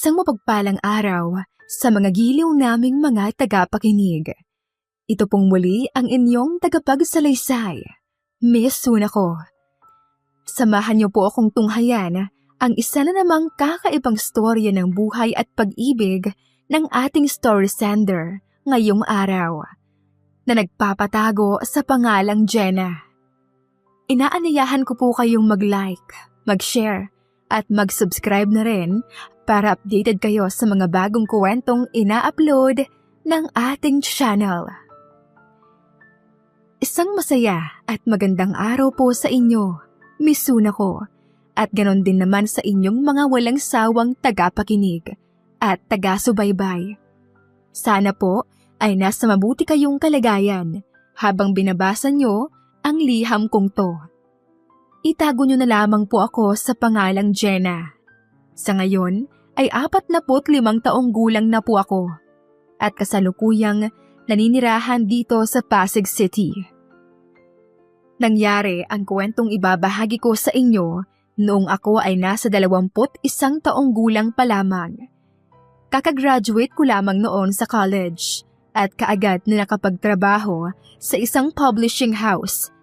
Isang mapagpalang araw sa mga giliw naming mga tagapakinig. Ito pong muli ang inyong tagapagsalaysay, Miss Sunako. Samahan niyo po akong tunghayan ang isa na namang kakaibang storya ng buhay at pag-ibig ng ating story sender ngayong araw, na nagpapatago sa pangalang Jenna. Inaanyayahan ko po kayong mag-like, mag-share, at mag-subscribe na rin para updated kayo sa mga bagong kwentong ina-upload ng ating channel. Isang masaya at magandang araw po sa inyo, Miss Sunako, at ganon din naman sa inyong mga walang sawang tagapakinig at taga-subaybay. Sana po ay nasa mabuti kayong kalagayan habang binabasa nyo ang liham kong to. Itago nyo na lamang po ako sa pangalang Jenna. Sa ngayon ay 45 taong gulang na po ako at kasalukuyang naninirahan dito sa Pasig City. Nangyari ang kwentong ibabahagi ko sa inyo noong ako ay nasa 21 taong gulang pa lamang. Kakagraduate ko lamang noon sa college at kaagad na nakapagtrabaho sa isang publishing house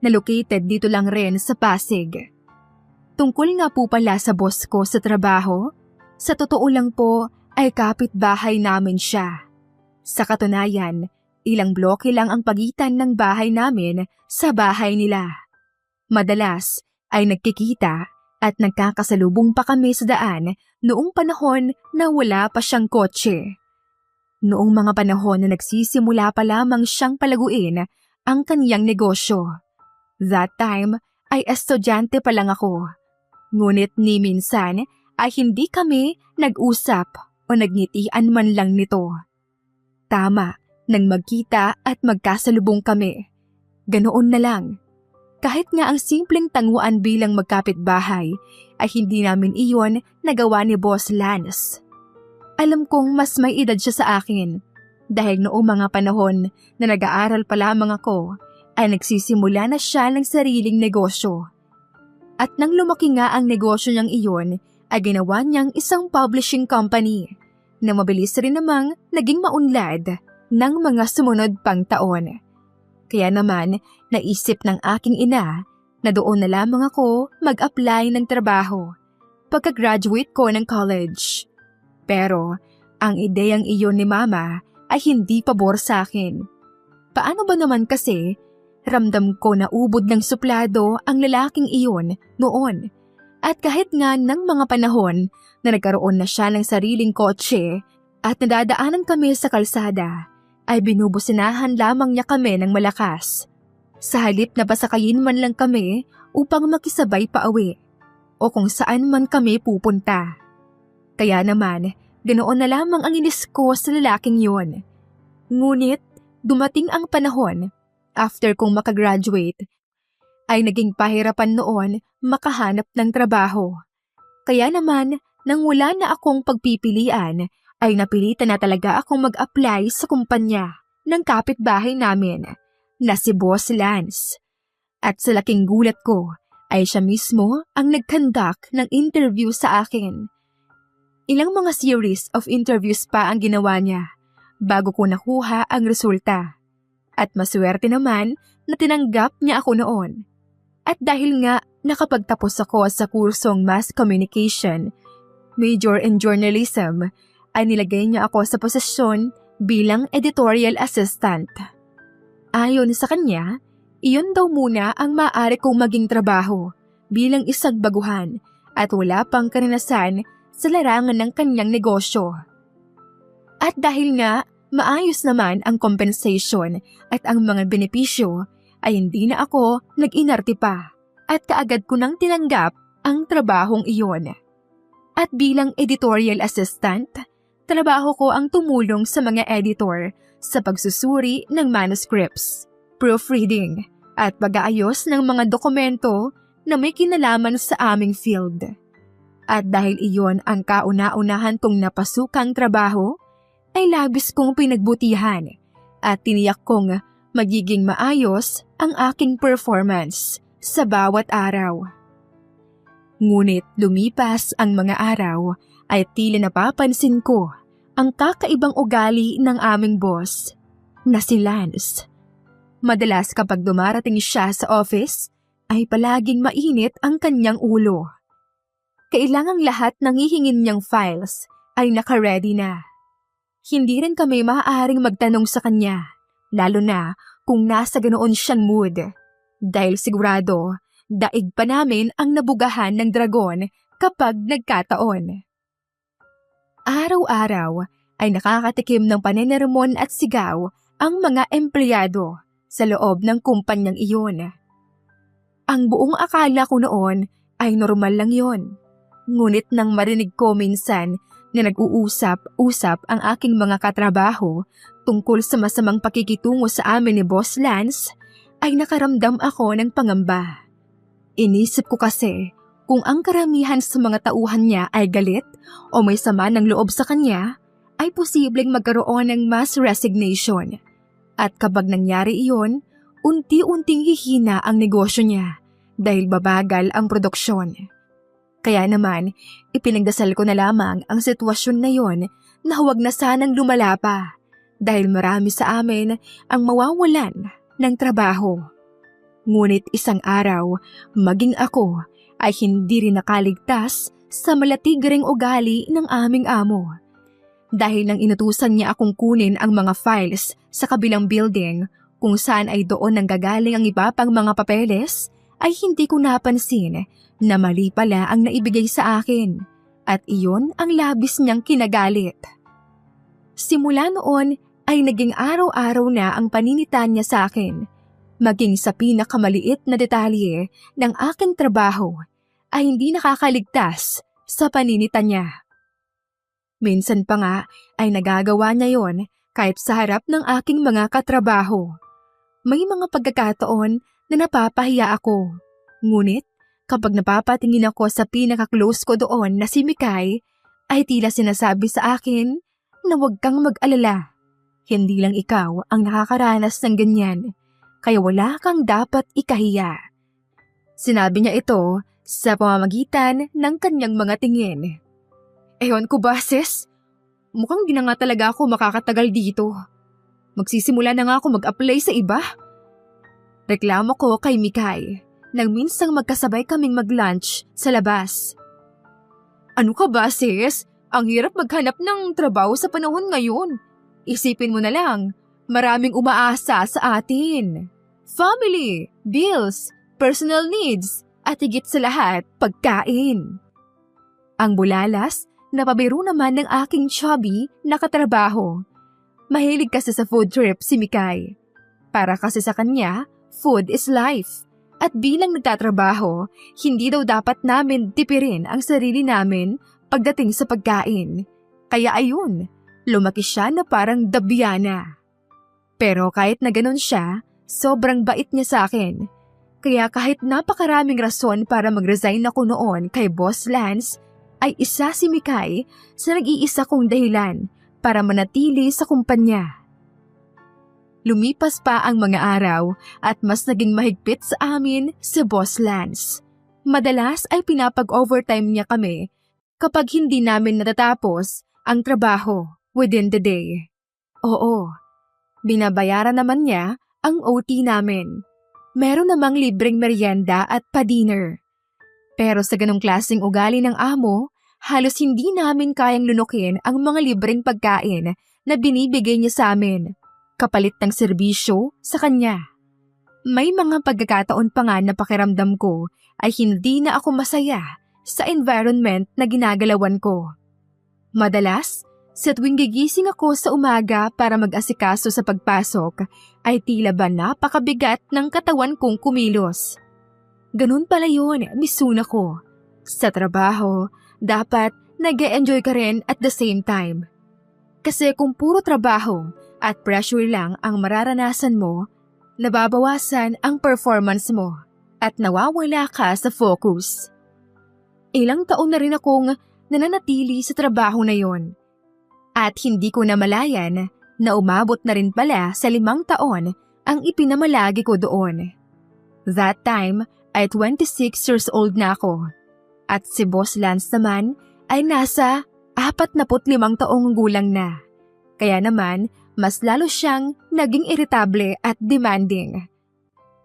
na located dito lang rin sa Pasig. Tungkol nga po pala sa boss ko sa trabaho, sa totoo lang po ay kapitbahay namin siya. Sa katunayan, ilang bloke lang ang pagitan ng bahay namin sa bahay nila. Madalas ay nagkikita at nagkakasalubong pa kami sa daan noong panahon na wala pa siyang kotse. Noong mga panahon na nagsisimula pa lamang siyang palaguin ang kaniyang negosyo. That time ay estudyante pa lang ako. Ngunit ni minsan ay hindi kami nag-usap o nagngitian man lang nito. Tama nang magkita at magkasalubong kami. Ganoon na lang. Kahit nga ang simpleng tanguan bilang magkapitbahay ay hindi namin iyon nagawa ni Boss Lance. Alam kong mas may edad siya sa akin dahil noong mga panahon na nag-aaral pa lamang ako ay nagsisimula na siya ng sariling negosyo. At nang lumaki nga ang negosyo niyang iyon, ay ginawa niyang isang publishing company na mabilis rin namang naging maunlad ng mga sumunod pang taon. Kaya naman, naisip ng aking ina na doon na lamang ako mag-apply ng trabaho pagka-graduate ko ng college. Pero ang ideyang iyon ni Mama ay hindi pabor sa akin. Paano ba naman kasi ramdam ko na ubod ng suplado ang lalaking iyon noon. At kahit nga ng mga panahon na nagkaroon na siya ng sariling kotse at nadadaanan kami sa kalsada, ay binubusinahan lamang niya kami ng malakas. Sa halip na pasakayin man lang kami upang makisabay pa uwi o kung saan man kami pupunta. Kaya naman, ganoon na lamang ang inis ko sa lalaking yun. Ngunit, dumating ang panahon after kong makagraduate, ay naging pahirapan noon makahanap ng trabaho. Kaya naman, nang wala na akong pagpipilian, ay napilitan na talaga akong mag-apply sa kumpanya ng kapitbahay namin na si Boss Lance. At sa laking gulat ko, ay siya mismo ang nag-conduct ng interview sa akin. Ilang mga series of interviews pa ang ginawa niya bago ko nakuha ang resulta. At maswerte naman na tinanggap niya ako noon. At dahil nga nakapagtapos ako sa kursong Mass Communication, Major in Journalism, ay nilagay niya ako sa posisyon bilang Editorial Assistant. Ayon sa kanya, iyon daw muna ang maaari kong maging trabaho bilang isang baguhan at wala pang karanasan sa larangan ng kanyang negosyo. At dahil nga maayos naman ang compensation at ang mga benepisyo, ay hindi na ako nag-inarte pa at kaagad ko nang tinanggap ang trabahong iyon. At bilang editorial assistant, trabaho ko ang tumulong sa mga editor sa pagsusuri ng manuscripts, proofreading, at pag-aayos ng mga dokumento na may kinalaman sa aming field. At dahil iyon ang kauna-unahan kong napasukang trabaho, ay labis kong pinagbutihan at tiniyak kong magiging maayos ang aking performance sa bawat araw. Ngunit lumipas ang mga araw ay tila napapansin ko ang kakaibang ugali ng aming boss na si Lance. Madalas kapag dumarating siya sa office ay palaging mainit ang kanyang ulo. Kailangang lahat ng hihingin niyang files ay naka-ready na. Hindi rin kami maaaring magtanong sa kanya, lalo na kung nasa ganoon siyang mood. Dahil sigurado, daig pa namin ang nabugahan ng dragon kapag nagkataon. Araw-araw ay nakakatikim ng panenermon at sigaw ang mga empleyado sa loob ng kumpanyang iyon. Ang buong akala ko noon ay normal lang yon. Ngunit nang marinig ko minsan na nag-uusap-usap ang aking mga katrabaho tungkol sa masamang pakikitungo sa amin ni Boss Lance, ay nakaramdam ako ng pangamba. Inisip ko kasi kung ang karamihan sa mga tauhan niya ay galit o may sama ng loob sa kanya, ay posibleng magkaroon ng mass resignation. At kapag nangyari iyon, unti-unting hihina ang negosyo niya dahil babagal ang produksyon. Kaya naman, ipinagdasal ko na lamang ang sitwasyon na yon na huwag na sanang lumala pa dahil marami sa amin ang mawawalan ng trabaho. Ngunit isang araw, maging ako ay hindi rin nakaligtas sa malatigaring ugali ng aming amo. Dahil nang inutusan niya akong kunin ang mga files sa kabilang building kung saan ay doon nanggagaling ang iba pang mga papeles, ay hindi ko napansin na mali pala ang naibigay sa akin at iyon ang labis niyang kinagalit. Simula noon ay naging araw-araw na ang paninita niya sa akin. Maging sa pinakamaliit na detalye ng aking trabaho ay hindi nakakaligtas sa paninita niya. Minsan pa nga ay nagagawa niya yon kahit sa harap ng aking mga katrabaho. May mga pagkakataon na napapahiya ako. Ngunit kapag napapatingin ako sa pinaka-close ko doon na si Mikay, ay tila sinasabi sa akin na huwag kang mag-alala. Hindi lang ikaw ang nakakaranas ng ganyan, kaya wala kang dapat ikahiya. Sinabi niya ito sa pamamagitan ng kanyang mga tingin. Ewan ko ba, sis? Mukhang di na nga talaga ako makakatagal dito. Magsisimula na nga ako mag-apply sa iba. Reklamo ko kay Mikay nang minsang magkasabay kaming mag-lunch sa labas. Ano ka ba, sis? Ang hirap maghanap ng trabaho sa panahon ngayon. Isipin mo na lang, maraming umaasa sa atin. Family, bills, personal needs, at higit sa lahat, pagkain. Ang bulalas, napabiro naman ng aking chubby na katrabaho. Mahilig kasi sa food trip si Mikay. Para kasi sa kanya, food is life. At bilang nagtatrabaho, hindi daw dapat namin tipirin ang sarili namin pagdating sa pagkain. Kaya ayun, lumaki siya na parang dabyana. Pero kahit na ganun siya, sobrang bait niya sa akin. Kaya kahit napakaraming rason para mag-resign ako noon kay Boss Lance, ay isa si Mikay sa nag-iisa kong dahilan para manatili sa kumpanya. Lumipas pa ang mga araw at mas naging mahigpit sa amin si Boss Lance. Madalas ay pinapag-overtime niya kami kapag hindi namin natatapos ang trabaho within the day. Oo, binabayaran naman niya ang OT namin. Meron namang libreng merienda at pa-dinner. Pero sa ganong klaseng ugali ng amo, halos hindi namin kayang lunukin ang mga libreng pagkain na binibigay niya sa amin, kapalit ng serbisyo sa kanya. May mga pagkakataon pa nga na pakiramdam ko ay hindi na ako masaya sa environment na ginagalawan ko. Madalas, sa tuwing gigising ako sa umaga para mag-asikaso sa pagpasok, ay tila ba napakabigat ng katawan kong kumilos. Ganun pala yun, misuna ko. Sa trabaho, dapat nag-e-enjoy ka rin at the same time. Kasi kung puro trabaho at pressure lang ang mararanasan mo, nababawasan ang performance mo at nawawala ka sa focus. Ilang taon na rin akong nananatili sa trabaho na yon. At hindi ko namalayan na umabot na rin pala sa 5 taon ang ipinamalagi ko doon. That time ay 26 years old na ako. At si Boss Lance naman ay nasa 45 taong gulang na. Kaya naman, mas lalo siyang naging iritable at demanding.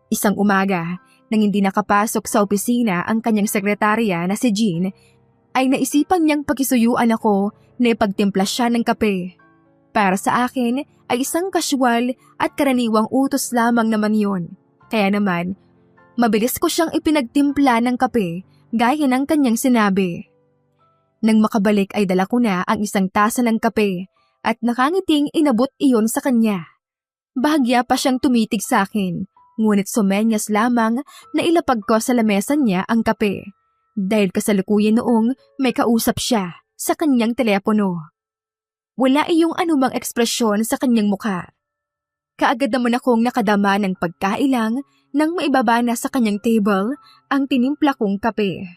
Isang umaga, nang hindi nakapasok sa opisina ang kanyang sekretarya na si Jean, ay naisipan niyang pakisuyuan ako na ipagtimpla siya ng kape. Para sa akin ay isang kasyual at karaniwang utos lamang naman yun. Kaya naman, mabilis ko siyang ipinagtimpla ng kape gaya ng kanyang sinabi. Nang makabalik ay dala ko na ang isang tasa ng kape at nakangiting inabot iyon sa kanya. Bahagya pa siyang tumitig sa akin, ngunit sumenyas lamang na ilapag ko sa lamesa niya ang kape. Dahil kasalukuyan noong may kausap siya sa kanyang telepono. Wala iyong anumang ekspresyon sa kanyang mukha. Kaagad naman akong nakadama ng pagkailang nang maibaba na sa kanyang table ang tinimpla kong kape.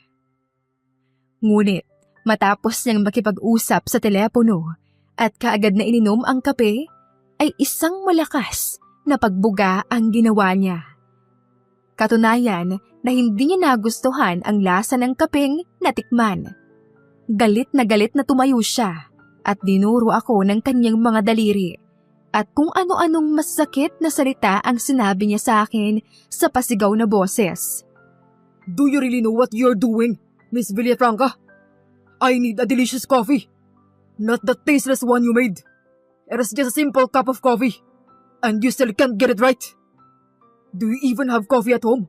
Ngunit matapos niyang makipag-usap sa telepono at kaagad na ininom ang kape, ay isang malakas na pagbuga ang ginawa niya. Katunayan na hindi niya nagustuhan ang lasa ng kapeng natikman. Galit na tumayo siya at dinuro ako ng kanyang mga daliri at kung ano-anong masakit na salita ang sinabi niya sa akin sa pasigaw na boses. Do you really know what you're doing, Miss Villafranca? I need a delicious coffee. Not the tasteless one you made. It is just a simple cup of coffee. And you still can't get it right. Do you even have coffee at home?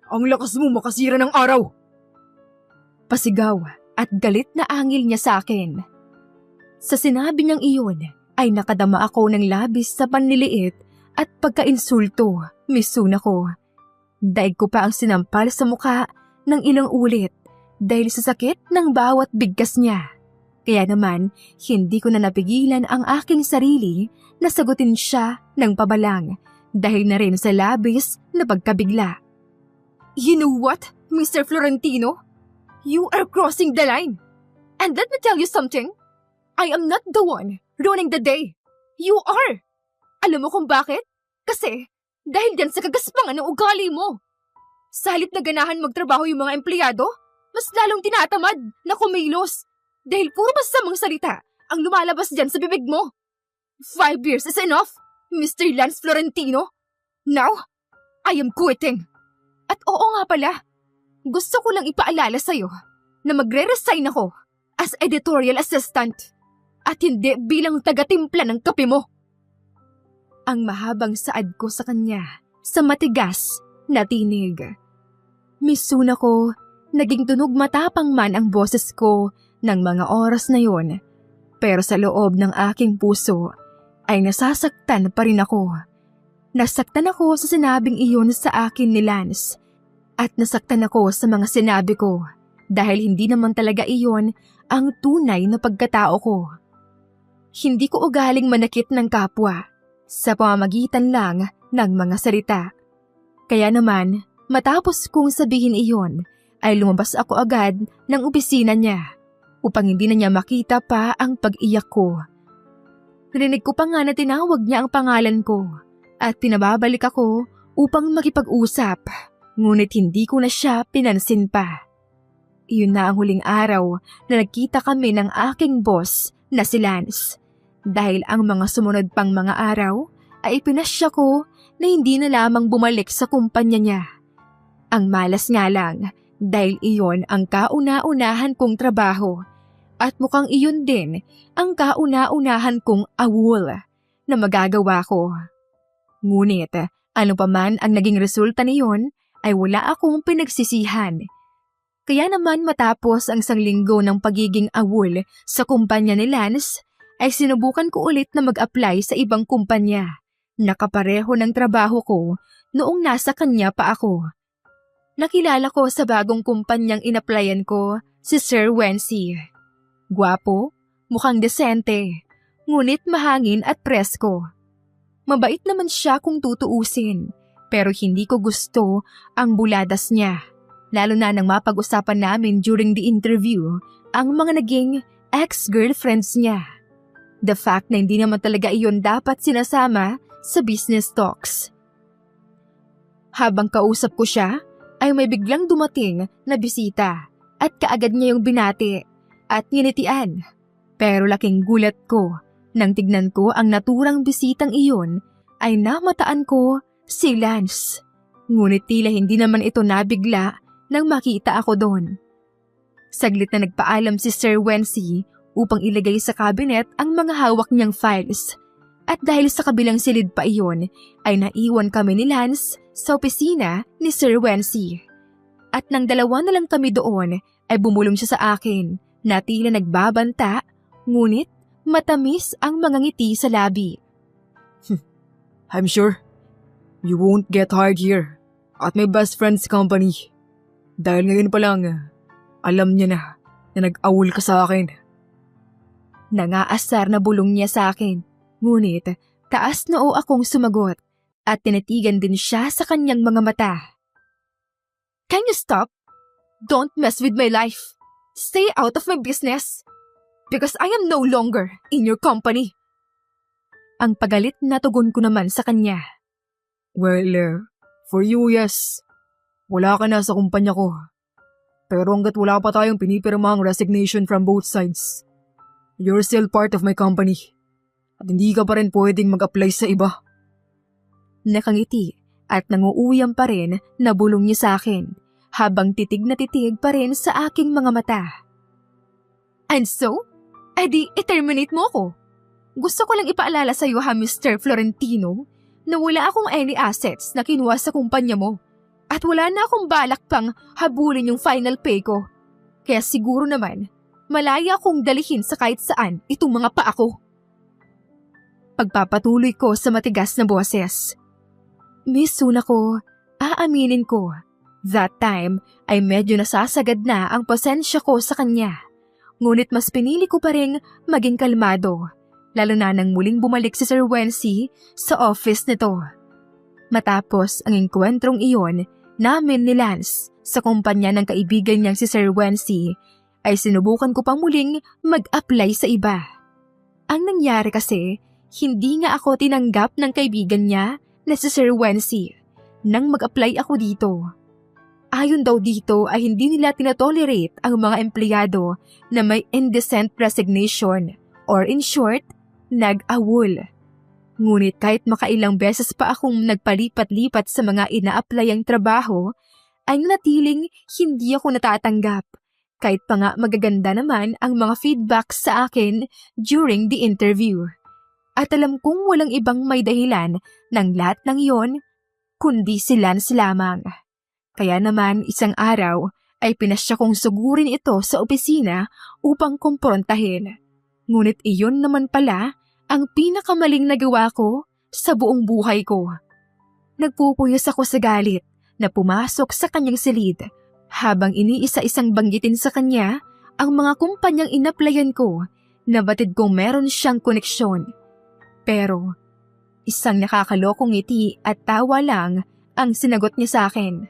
Ang lakas mo makasira ng araw. Pasigaw at galit na angil niya sa akin. Sa sinabi niyang iyon ay nakadama ako ng labis sa panliliit at pagkainsulto, misuna ko. Daig ko pa ang sinampal sa mukha ng ilang ulit dahil sa sakit ng bawat bigkas niya. Kaya naman, hindi ko na napigilan ang aking sarili na sagutin siya ng pabalang dahil na rin sa labis na pagkabigla. You know what, Mr. Florentino? You are crossing the line. And let me tell you something. I am not the one ruining the day. You are. Alam mo kung bakit? Kasi dahil dyan sa kagaspangan ng ugali mo. Sa halip na ganahan magtrabaho yung mga empleyado, mas lalong tinatamad na kumilos. Dahil puro masamang salita ang lumalabas dyan sa bibig mo. 5 years is enough, Mr. Lance Florentino. Now, I am quitting. At oo nga pala, gusto ko lang ipaalala sa'yo na magre-resign ako as editorial assistant at hindi bilang taga-timpla ng kape mo. Ang mahabang saad ko sa kanya sa matigas na tinig. Misuna ko, naging tunog matapang man ang boses ko ng mga oras na yon, pero sa loob ng aking puso ay nasasaktan pa rin ako. Nasaktan ako sa sinabing iyon sa akin ni Lance at nasaktan ako sa mga sinabi ko dahil hindi naman talaga iyon ang tunay na pagkatao ko. Hindi ko ugaling manakit ng kapwa sa pamamagitan lang ng mga salita. Kaya naman, matapos kong sabihin iyon, ay lumabas ako agad ng opisina niya upang hindi na niya makita pa ang pag-iyak ko. Narinig ko pa nga na tinawag niya ang pangalan ko at pinababalik ako upang makipag-usap, ngunit hindi ko na siya pinansin pa. Iyon na ang huling araw na nagkita kami ng aking boss na si Lance. Dahil ang mga sumunod pang mga araw ay ipinasya ko na hindi na lamang bumalik sa kumpanya niya. Ang malas nga lang dahil iyon ang kauna-unahan kong trabaho at mukhang iyon din ang kauna-unahan kong awol na magagawa ko. Ngunit ano pa man ang naging resulta niyon ay wala akong pinagsisihan. Kaya naman matapos ang 1 linggo ng pagiging awol sa kumpanya ni Lance, ay sinubukan ko ulit na mag-apply sa ibang kumpanya. Nakapareho ng trabaho ko noong nasa kanya pa ako. Nakilala ko sa bagong kumpanyang in-applyan ko si Sir Wency. Gwapo, mukhang desente, ngunit mahangin at presko. Mabait naman siya kung tutuusin, pero hindi ko gusto ang buladas niya. Lalo na nang mapag-usapan namin during the interview ang mga naging ex-girlfriends niya. The fact na hindi naman talaga iyon dapat sinasama sa business talks. Habang kausap ko siya, ay may biglang dumating na bisita at kaagad niya yung binati at nginitian. Pero laking gulat ko nang tignan ko ang naturang bisitang iyon ay namataan ko si Lance. Ngunit tila hindi naman ito nabigla nang makita ako doon. Saglit na nagpaalam si Sir Wency upang ilagay sa cabinet ang mga hawak niyang files. At dahil sa kabilang silid pa iyon, ay naiwan kami ni Lance sa opisina ni Sir Wency. At nang dalawa na lang kami doon, ay bumulong siya sa akin na tila nagbabanta, ngunit matamis ang mga ngiti sa labi. I'm sure you won't get hired here at my best friend's company. Dahil ngayon pa lang, alam niya na nag-awol ka sa akin. Nangaasar na bulong niya sa akin, ngunit taas noo akong sumagot at tinitigan din siya sa kanyang mga mata. Can you stop? Don't mess with my life. Stay out of my business. Because I am no longer in your company. Ang pagalit na tugon ko naman sa kanya. Well, for you, yes. Wala ka na sa kumpanya ko. Pero hanggat wala pa tayong pinipirmahang resignation from both sides, you're still part of my company. At hindi ka pa rin pwedeng mag-apply sa iba. Nakangiti at nanguuyam pa rin na bulong niya sa akin habang titig na titig pa rin sa aking mga mata. And so, edi i-terminate mo ko. Gusto ko lang ipaalala sa iyo, Mr. Florentino, na wala akong any assets na kinuha sa kumpanya mo. At wala na akong balak pang habulin yung final pay ko. Kaya siguro naman, malaya akong dalihin sa kahit saan itong mga paa ko. Pagpapatuloy ko sa matigas na boses. Miss Sunako, aaminin ko, that time ay medyo nasasagad na ang pasensya ko sa kanya. Ngunit mas pinili ko pa ring maging kalmado, lalo na nang muling bumalik si Sir Wency sa office nito. Matapos ang engkwentrong iyon namin ni Lance sa kumpanya ng kaibigan niyang si Sir Wency, ay sinubukan ko pang muling mag-apply sa iba. Ang nangyari kasi, hindi nga ako tinanggap ng kaibigan niya na si Sir Wency nang mag-apply ako dito. Ayon daw dito ay hindi nila tinatolerate ang mga empleyado na may indecent resignation or in short, nag-awol. Ngunit kahit makailang beses pa akong nagpalipat-lipat sa mga ina-applyang trabaho, ay natiling hindi ako natatanggap. Kahit pa nga magaganda naman ang mga feedback sa akin during the interview. At alam kong walang ibang may dahilan ng lahat ng iyon, kundi si Lance lamang. Kaya naman isang araw ay pinasya kong sugurin ito sa opisina upang kumprontahin. Ngunit iyon naman pala ang pinakamaling nagawa ko sa buong buhay ko. Nagpupuyos ako sa galit na pumasok sa kanyang silid habang iniisa-isang banggitin sa kanya ang mga kumpanyang inaplayan ko na batid kong meron siyang koneksyon. Pero isang nakakalokong ngiti at tawa lang ang sinagot niya sa akin.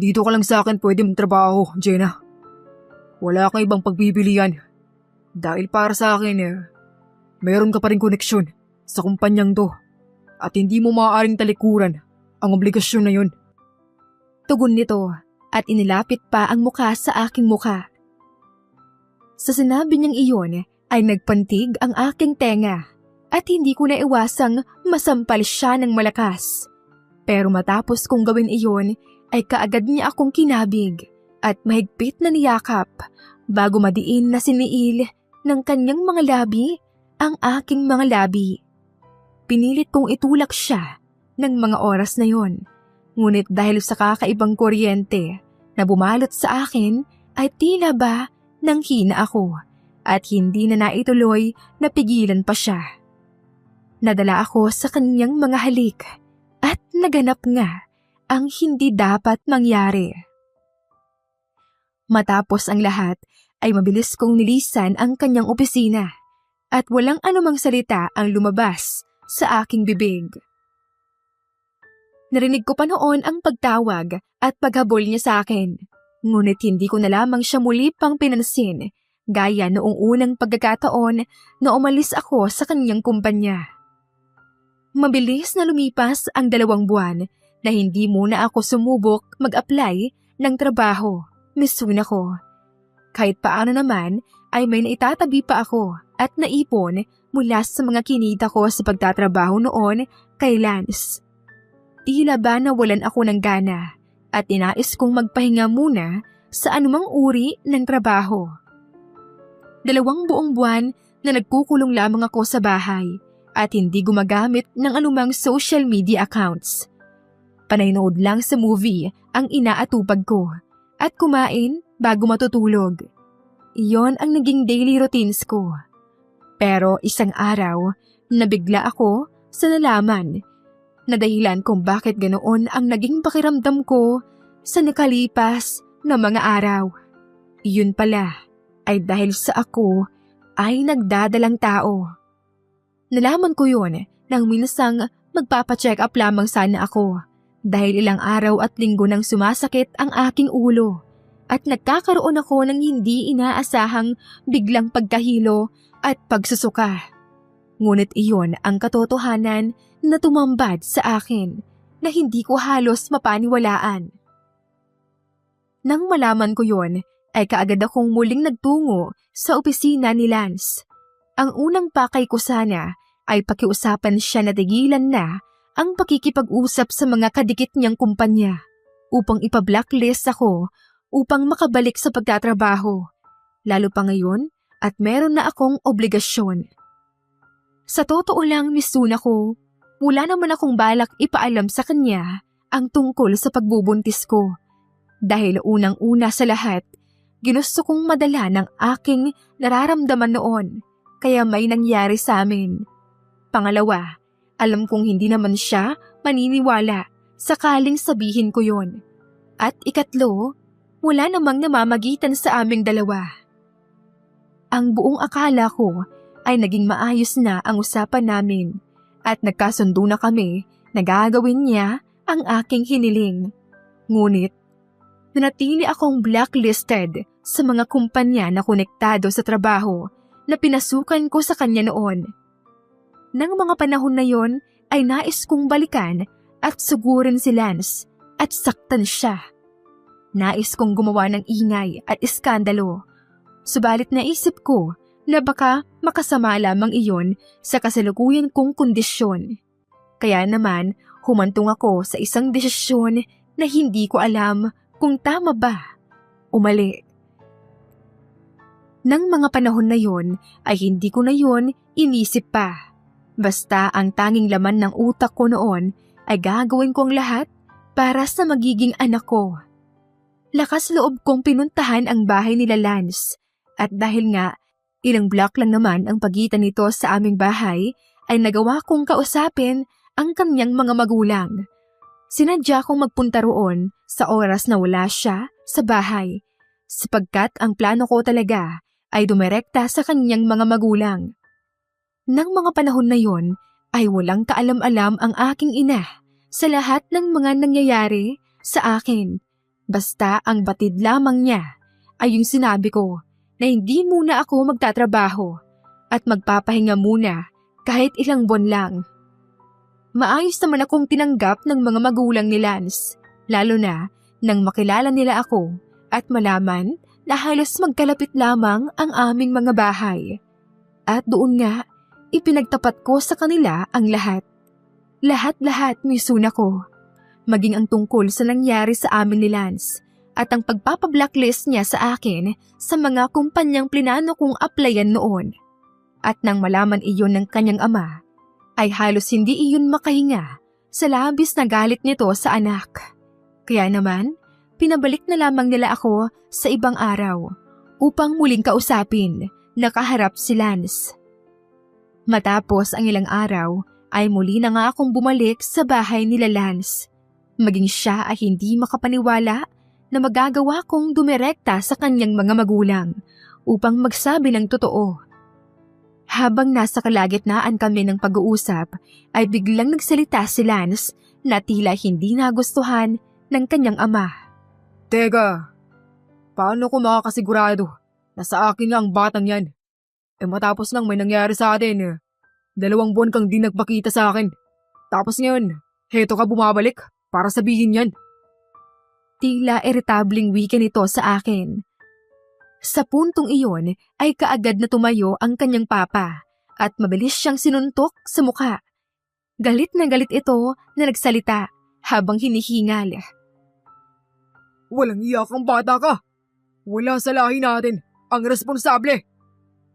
Dito ka lang sa akin pwede magtrabaho, Jenna. Wala kang ibang pagbibilian. Dahil para sa akin, meron ka pa rin koneksyon sa kumpanyang to at hindi mo maaaring talikuran ang obligasyon na yun. Tugon nito at inilapit pa ang mukha sa aking mukha. Sa sinabi niyang iyon ay nagpantig ang aking tenga at hindi ko naiwasang masampal siya ng malakas. Pero matapos kong gawin iyon ay kaagad niya akong kinabig at mahigpit na niyakap bago madiin na siniil ng kanyang mga labi ang aking mga labi. Pinilit kong itulak siya ng mga oras na yon. Ngunit dahil sa kakaibang kuryente na bumalot sa akin ay tila ba nanghina ako at hindi na naituloy na pigilan pa siya. Nadala ako sa kanyang mga halik at naganap nga ang hindi dapat mangyari. Matapos ang lahat ay mabilis kong nilisan ang kanyang opisina at walang anumang salita ang lumabas sa aking bibig. Narinig ko pa noon ang pagtawag at paghabol niya sa akin, ngunit hindi ko na lamang siya muli pang pinansin gaya noong unang pagkakataon na umalis ako sa kanyang kumpanya. Mabilis na lumipas ang 2 buwan na hindi muna ako sumubok mag-apply ng trabaho, Miss Sunako. Kahit paano naman ay may naitatabi pa ako at naipon mula sa mga kinita ko sa pagtatrabaho noon kay Lance. Tila ba nawalan ako ng gana at inais kong magpahinga muna sa anumang uri ng trabaho. 2 buong buwan na nagkukulong lamang ako sa bahay at hindi gumagamit ng anumang social media accounts. Panaynood lang sa movie ang inaatupag ko at kumain bago matutulog. Iyon ang naging daily routines ko. Pero isang araw, nabigla ako sa nalaman na dahilan kung bakit ganoon ang naging pakiramdam ko sa nakalipas na mga araw. Iyon pala ay dahil sa ako ay nagdadalang tao. Nalaman ko yun nang minsang magpapacheck up lamang sana ako dahil ilang araw at linggo nang sumasakit ang aking ulo at nagkakaroon ako ng hindi inaasahang biglang pagkahilo at pagsusuka. Ngunit iyon ang katotohanan na tumambad sa akin na hindi ko halos mapaniwalaan. Nang malaman ko yon, ay kaagad akong muling nagtungo sa opisina ni Lance. Ang unang pakay ko sana ay pakiusapan siya na tigilan na ang pakikipag-usap sa mga kadikit niyang kumpanya upang ipa-blacklist ako upang makabalik sa pagtatrabaho. Lalo pa ngayon at meron na akong obligasyon. Sa totoo lang, Miss Suna ko, wala naman akong balak ipaalam sa kanya ang tungkol sa pagbubuntis ko. Dahil unang-una sa lahat, ginusto kong madala ng aking nararamdaman noon, kaya may nangyari sa amin. Pangalawa, alam kong hindi naman siya maniniwala sakaling sabihin ko yon. At ikatlo, wala namang namamagitan sa aming dalawa. Ang buong akala ko ay naging maayos na ang usapan namin at nagkasundo na kami na gagawin niya ang aking hiniling. Ngunit, nanatili akong blacklisted sa mga kumpanya na konektado sa trabaho na pinasukan ko sa kanya noon. Nang mga panahon na yon ay nais kong balikan at sugurin si Lance at saktan siya. Nais kong gumawa ng ingay at iskandalo. Subalit naisip ko na baka makasama lamang iyon sa kasalukuyan kong kondisyon. Kaya naman humantong ako sa isang desisyon na hindi ko alam kung tama ba o mali. Nang mga panahon na yon ay hindi ko na yon inisip pa. Basta ang tanging laman ng utak ko noon ay gagawin ko ang lahat para sa magiging anak ko. Lakas loob kong pinuntahan ang bahay nila Lance at dahil nga ilang block lang naman ang pagitan nito sa aming bahay ay nagawa kong kausapin ang kanyang mga magulang. Sinadya kong magpunta roon sa oras na wala siya sa bahay sapagkat ang plano ko talaga ay dumirekta sa kanyang mga magulang. Nang mga panahon na yon ay walang kaalam-alam ang aking ina sa lahat ng mga nangyayari sa akin. Basta ang batid lamang niya ay yung sinabi ko na hindi muna ako magtatrabaho at magpapahinga muna kahit ilang buwan lang. Maayos naman akong tinanggap ng mga magulang ni Lance, lalo na nang makilala nila ako at malaman na halos magkalapit lamang ang aming mga bahay. At doon nga, ipinagtapat ko sa kanila ang lahat. Lahat-lahat, Miss Suna ko. Maging ang tungkol sa nangyari sa amin ni Lance at ang pagpapablacklist niya sa akin sa mga kumpanyang plinano kong applyan noon. At nang malaman iyon ng kanyang ama, ay halos hindi iyon makahinga sa labis na galit nito sa anak. Kaya naman, pinabalik na lamang nila ako sa ibang araw upang muling kausapin na kaharap si Lance. Matapos ang ilang araw, ay muli na nga akong bumalik sa bahay nila Lance. Maging siya ay hindi makapaniwala na magagawa kong dumirekta sa kanyang mga magulang upang magsabi ng totoo. Habang nasa kalagitnaan kami ng pag-uusap, ay biglang nagsalita si Lance na tila hindi nagustuhan ng kanyang ama. Teka, paano ko makakasigurado na sa akin lang ang batang yan? Matapos lang may nangyari sa atin. 2 buwan kang di nagpakita sa akin. Tapos ngayon, heto ka bumabalik para sabihin yan. Tila irritabling wika nito sa akin. Sa puntong iyon ay kaagad na tumayo ang kanyang papa at mabilis siyang sinuntok sa mukha. Galit na galit ito na nagsalita habang hinihingal. Walang iya kang bata ka. Wala sa lahi natin ang responsable.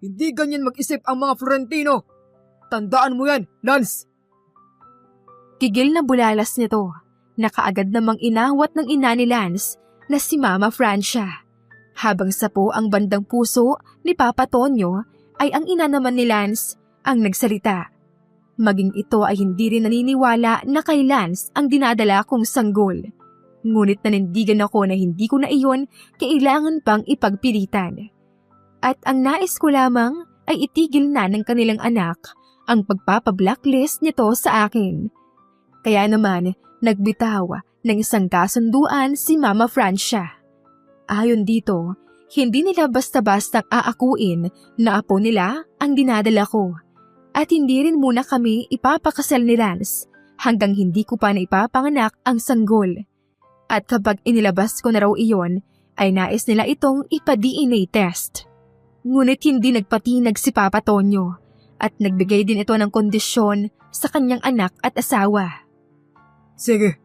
Hindi ganyan mag-isip ang mga Florentino. Tandaan mo yan, Lance. Gigil na bulalas nito na kaagad namang inawat ng ina ni Lance na si Mama Francia. Habang sapo ang bandang puso ni Papa Tonyo ay ang ina naman ni Lance ang nagsalita. Maging ito ay hindi rin naniniwala na kay Lance ang dinadala kong sanggol. Ngunit nanindigan ako na hindi ko na iyon kailangan pang ipagpilitan. At ang nais ko lamang ay itigil na ng kanilang anak ang pagpapablacklist nito sa akin. Kaya naman nagbitaw ng isang kasunduan si Mama Francia. Ayon dito, hindi nila basta-bastang aakuin na apo nila ang dinadala ko. At hindi rin muna kami ipapakasal ni Lance hanggang hindi ko pa na ipapanganak ang sanggol. At kapag inilabas ko na raw iyon, ay nais nila itong ipa-DNA test. Ngunit hindi nagpatinag si Papa Tonyo at nagbigay din ito ng kondisyon sa kanyang anak at asawa. Sige,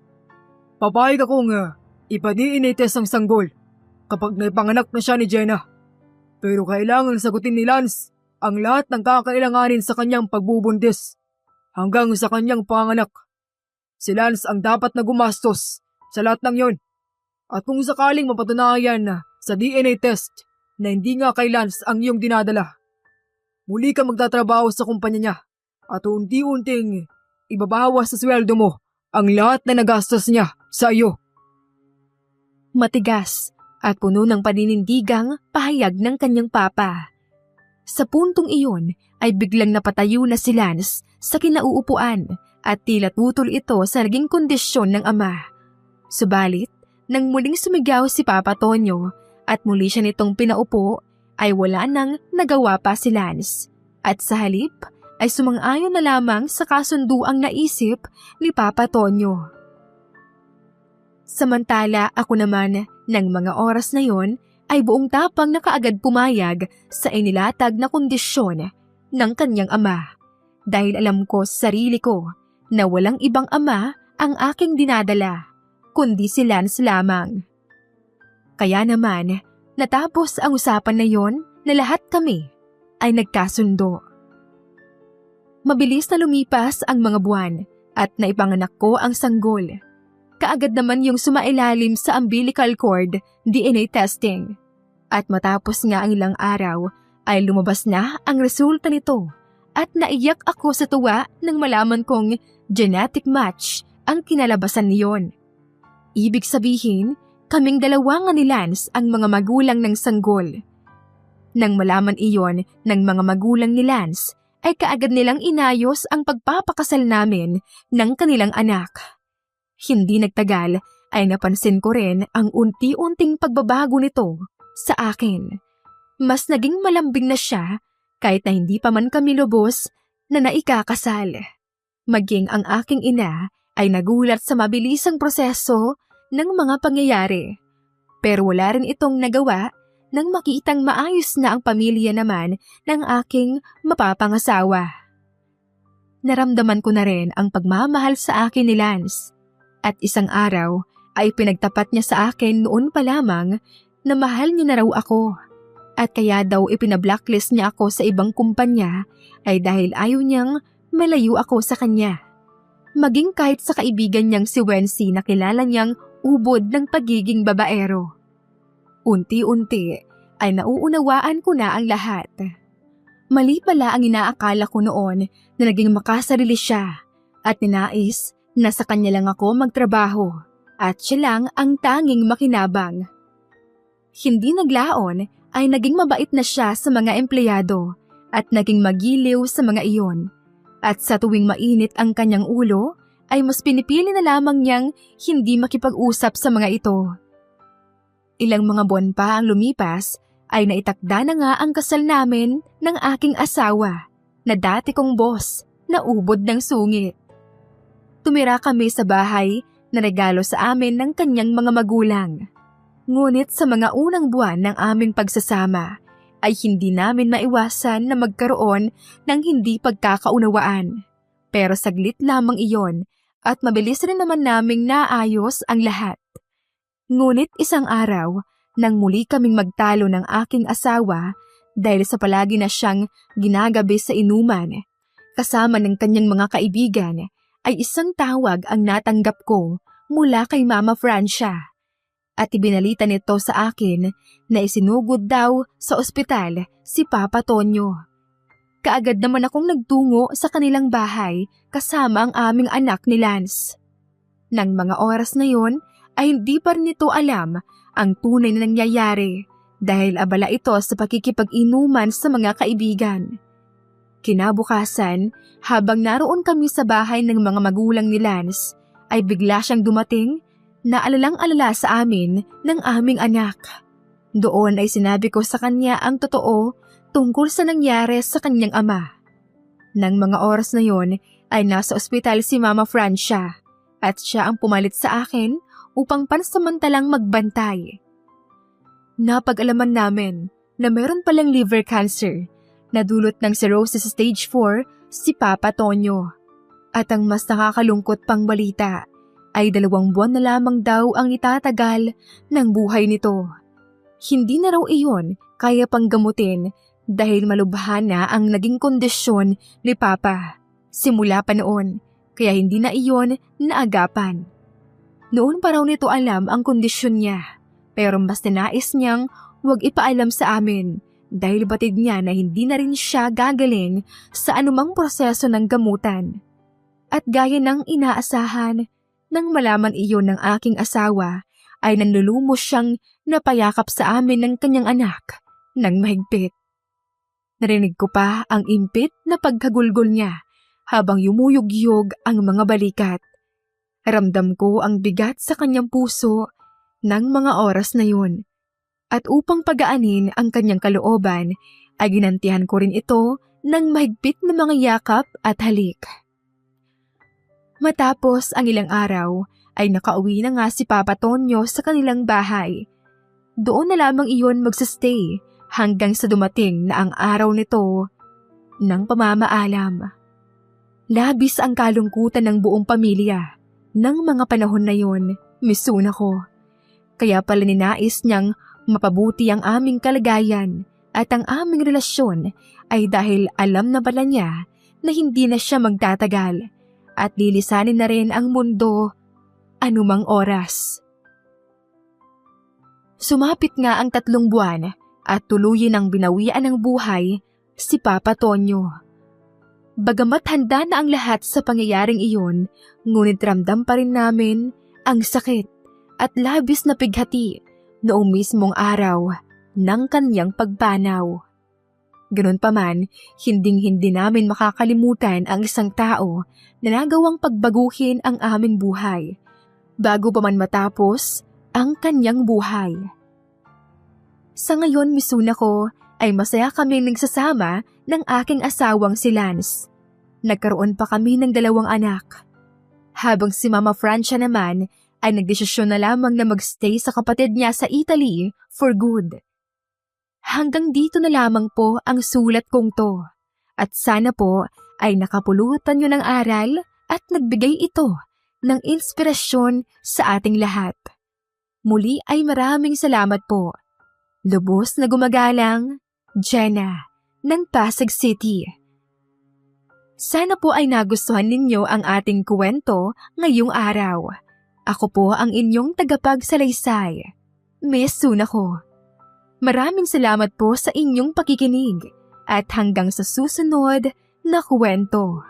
papayag akong ipa-DNA test ang sanggol kapag naipanganak na siya ni Jenna. Pero kailangan sagutin ni Lance ang lahat ng kakailanganin sa kanyang pagbubuntis hanggang sa kanyang panganak. Si Lance ang dapat na gumastos sa lahat ng yon. At kung sakaling mapatunayan sa DNA test na hindi nga kay Lance ang iyong dinadala, muli ka magtatrabaho sa kumpanya niya at unti-unting ibabawas sa sweldo mo ang lahat na nagastos niya sa iyo. Matigas at puno ng paninindigang pahayag ng kanyang papa. Sa puntong iyon ay biglang napatayo na si Lance sa kinauupuan at tila tutol ito sa naging kondisyon ng ama. Subalit, nang muling sumigaw si Papa Tonyo at muli siya nitong pinaupo, ay wala nang nagawa pa si Lance. At sa halip ay sumang-ayon na lamang sa kasunduang naisip ni Papa Tonyo. Samantala ako naman, ng mga oras na yon ay buong tapang na kaagad pumayag sa inilatag na kondisyon ng kanyang ama. Dahil alam ko sa sarili ko na walang ibang ama ang aking dinadala, kundi si Lance lamang. Kaya naman, natapos ang usapan na yon na lahat kami ay nagkasundo. Mabilis na lumipas ang mga buwan at naipanganak ko ang sanggol. Kaagad naman yung sumailalim sa umbilical cord DNA testing. At matapos nga ang ilang araw ay lumabas na ang resulta nito at naiyak ako sa tuwa nang malaman kong genetic match ang kinalabasan niyon. Ibig sabihin, kaming dalawa nga ni Lance ang mga magulang ng sanggol. Nang malaman iyon ng mga magulang ni Lance, ay kaagad nilang inayos ang pagpapakasal namin ng kanilang anak. Hindi nagtagal ay napansin ko rin ang unti-unting pagbabago nito sa akin. Mas naging malambing na siya kahit na hindi pa man kami lubos na naikakasal. Maging ang aking ina ay nagulat sa mabilisang proseso ng mga pangyayari. Pero wala rin itong nagawa nang makitang maayos na ang pamilya naman ng aking mapapangasawa. Naramdaman ko na rin ang pagmamahal sa akin ni Lance. At isang araw ay pinagtapat niya sa akin noon pa lamang na mahal niya na raw ako. At kaya daw ipinablacklist niya ako sa ibang kumpanya ay dahil ayaw niyang malayo ako sa kanya. Maging kahit sa kaibigan niyang si Wency na kilala niyang ubod ng pagiging babaero. Unti-unti ay nauunawaan ko na ang lahat. Mali pala ang inaakala ko noon na naging makasarili siya at ninais na sa kanya lang ako magtrabaho at siya lang ang tanging makinabang. Hindi naglaon ay naging mabait na siya sa mga empleyado at naging magiliw sa mga iyon. At sa tuwing mainit ang kanyang ulo ay mas pinipili na lamang niyang hindi makipag-usap sa mga ito. Ilang mga buwan pa ang lumipas ay naitakda na nga ang kasal namin ng aking asawa na dati kong boss na ubod ng sungit. Tumira kami sa bahay na regalo sa amin ng kanyang mga magulang. Ngunit sa mga unang buwan ng aming pagsasama ay hindi namin maiwasan na magkaroon ng hindi pagkakaunawaan. Pero saglit lamang iyon at mabilis rin naman naming naayos ang lahat. Ngunit isang araw, nang muli kaming magtalo ng aking asawa dahil sa palagi na siyang ginagabi sa inuman, kasama ng kanyang mga kaibigan, ay isang tawag ang natanggap ko mula kay Mama Francia. At ibinalita nito sa akin na isinugod daw sa ospital si Papa Tonyo. Kaagad naman akong nagtungo sa kanilang bahay kasama ang aming anak ni Lance. Nang mga oras na yon ay hindi pa rin ito alam ang tunay na nangyayari dahil abala ito sa pakikipag-inuman sa mga kaibigan. Kinabukasan, habang naroon kami sa bahay ng mga magulang ni Lance, ay bigla siyang dumating na alalang-alala sa amin ng aming anak. Doon ay sinabi ko sa kanya ang totoo tungkol sa nangyari sa kanyang ama. Nang mga oras na yon ay nasa ospital si Mama Francia at siya ang pumalit sa akin upang pansamantalang magbantay. Napag-alaman namin na meron palang liver cancer na dulot ng cirrhosis stage 4 si Papa Tonyo. At ang mas nakakalungkot pang balita ay 2 buwan na lamang daw ang itatagal ng buhay nito. Hindi na raw iyon kaya pang gamutin dahil malubha na ang naging kondisyon ni Papa simula pa noon, kaya hindi na iyon naagapan. Noon pa raw nito alam ang kondisyon niya, pero mas ninais niyang huwag ipaalam sa amin dahil batid niya na hindi na rin siya gagaling sa anumang proseso ng gamutan. At gaya ng inaasahan, nang malaman iyon ng aking asawa, ay nanlulumos siyang napayakap sa amin ng kanyang anak ng mahigpit. Narinig ko pa ang impit na pagkagulgol niya habang yumuyog-yog ang mga balikat. Ramdam ko ang bigat sa kanyang puso ng mga oras na yun. At upang pagaanin ang kanyang kalooban, ay ginantihan ko rin ito ng mahigpit na mga yakap at halik. Matapos ang ilang araw, ay nakauwi na nga si Papa Tonyo sa kanilang bahay. Doon na lamang iyon magsastay hanggang sa dumating na ang araw nito ng pamamaalam. Labis ang kalungkutan ng buong pamilya ng mga panahon na yon, misuna ko. Kaya pala ninais niyang mapabuti ang aming kalagayan at ang aming relasyon ay dahil alam na pala niya na hindi na siya magtatagal at lilisanin na rin ang mundo anumang oras. Sumapit nga ang 3 buwan at tuluyin ang binawian ng buhay si Papa Tonyo. Bagamat handa na ang lahat sa pangyayaring iyon, ngunit ramdam pa rin namin ang sakit at labis na pighati noong mismong araw ng kanyang pagpanaw. Ganun pa man, hinding-hindi namin makakalimutan ang isang tao na nagawang pagbaguhin ang aming buhay bago pa man matapos ang kanyang buhay. Sa ngayon, misuna ko, ay masaya kaming nagsasama ng aking asawang si Lance. Nagkaroon pa kami ng 2 anak. Habang si Mama Francia naman ay nagdesisyon na lamang na magstay sa kapatid niya sa Italy for good. Hanggang dito na lamang po ang sulat kong to. At sana po ay nakapulutan nyo ng aral at nagbigay ito ng inspirasyon sa ating lahat. Muli ay maraming salamat po. Lubos na gumagalang, Jenna ng Pasig City. Sana po ay nagustuhan ninyo ang ating kwento ngayong araw. Ako po ang inyong tagapagsalaysay, Miss Sunako. Maraming salamat po sa inyong pakikinig at hanggang sa susunod na kwento.